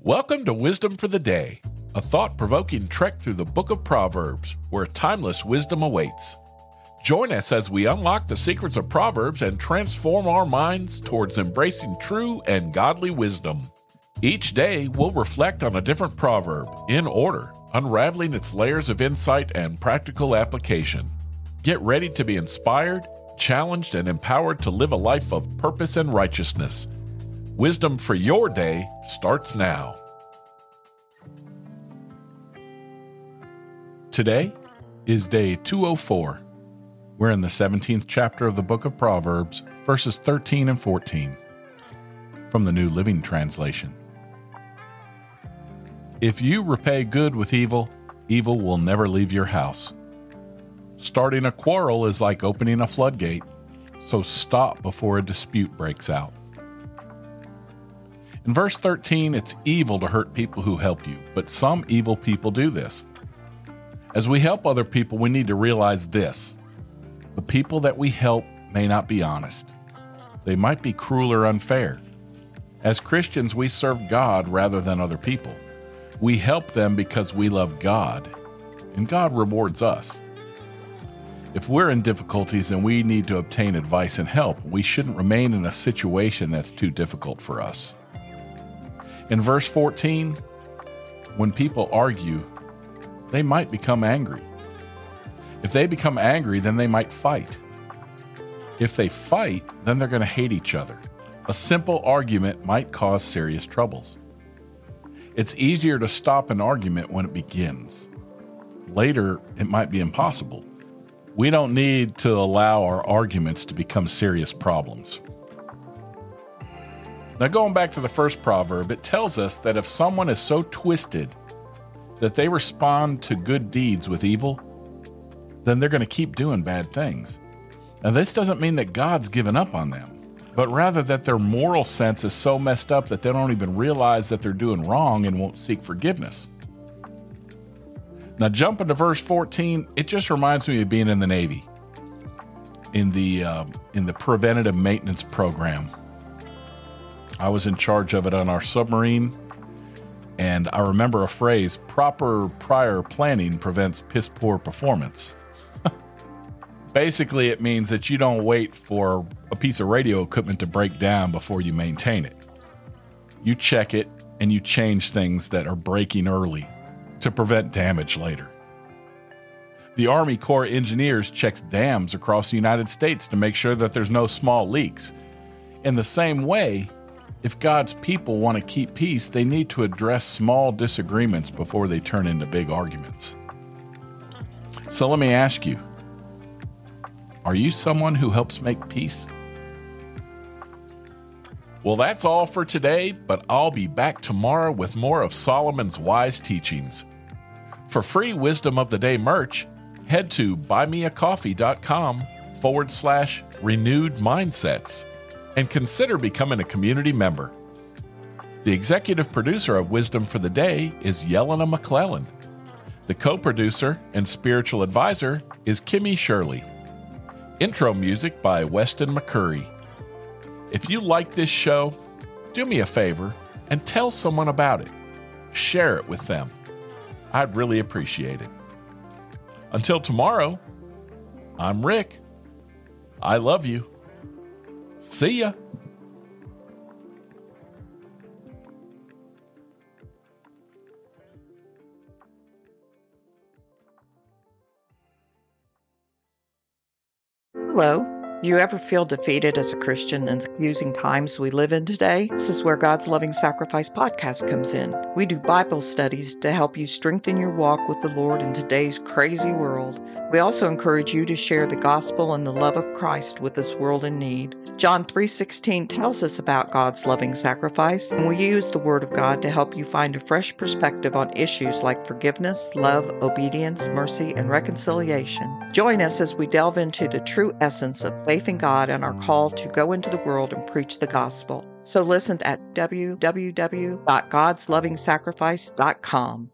Welcome to Wisdom for the Day, a thought-provoking trek through the book of Proverbs, where timeless wisdom awaits. Join us as we unlock the secrets of Proverbs and transform our minds towards embracing true and godly wisdom. Each day, we'll reflect on a different proverb, in order, unraveling its layers of insight and practical application. Get ready to be inspired, challenged, and empowered to live a life of purpose and righteousness. Wisdom for your day starts now. Today is day 204. We're in the 17th chapter of the book of Proverbs, verses 13 and 14, from the New Living Translation. If you repay good with evil, evil will never leave your house. Starting a quarrel is like opening a floodgate, so stop before a dispute breaks out. In verse 13, it's evil to hurt people who help you, but some evil people do this. As we help other people, we need to realize this. The people that we help may not be honest. They might be cruel or unfair. As Christians, we serve God rather than other people. We help them because we love God, and God rewards us. If we're in difficulties and we need to obtain advice and help, we shouldn't remain in a situation that's too difficult for us. In verse 14, when people argue, they might become angry. If they become angry, then they might fight. If they fight, then they're going to hate each other. A simple argument might cause serious troubles. It's easier to stop an argument when it begins. Later, it might be impossible. We don't need to allow our arguments to become serious problems. Now, going back to the first proverb, it tells us that if someone is so twisted that they respond to good deeds with evil, then they're going to keep doing bad things. Now, this doesn't mean that God's given up on them, but rather that their moral sense is so messed up that they don't even realize that they're doing wrong and won't seek forgiveness. Now, jumping to verse 14, it just reminds me of being in the Navy, in the preventative maintenance program. I was in charge of it on our submarine, and I remember a phrase, proper prior planning prevents piss-poor performance. Basically, it means that you don't wait for a piece of radio equipment to break down before you maintain it. You check it, and you change things that are breaking early to prevent damage later. The Army Corps of Engineers checks dams across the United States to make sure that there's no small leaks. In the same way, if God's people want to keep peace, they need to address small disagreements before they turn into big arguments. So let me ask you, are you someone who helps make peace? Well, that's all for today, but I'll be back tomorrow with more of Solomon's wise teachings. For free Wisdom of the Day merch, head to buymeacoffee.com/renewed mindsets. And consider becoming a community member. The executive producer of Wisdom for the Day is Yelena McClellan. The co-producer and spiritual advisor is Kimmy Shirley. Intro music by Weston McCurry. If you like this show, do me a favor and tell someone about it. Share it with them. I'd really appreciate it. Until tomorrow, I'm Rick. I love you. See ya. Hello. Do you ever feel defeated as a Christian in the confusing times we live in today? This is where God's Loving Sacrifice podcast comes in. We do Bible studies to help you strengthen your walk with the Lord in today's crazy world. We also encourage you to share the gospel and the love of Christ with this world in need. John 3:16 tells us about God's loving sacrifice, and we use the Word of God to help you find a fresh perspective on issues like forgiveness, love, obedience, mercy, and reconciliation. Join us as we delve into the true essence of faith in God and our call to go into the world and preach the gospel. So listen at www.godslovingsacrifice.com.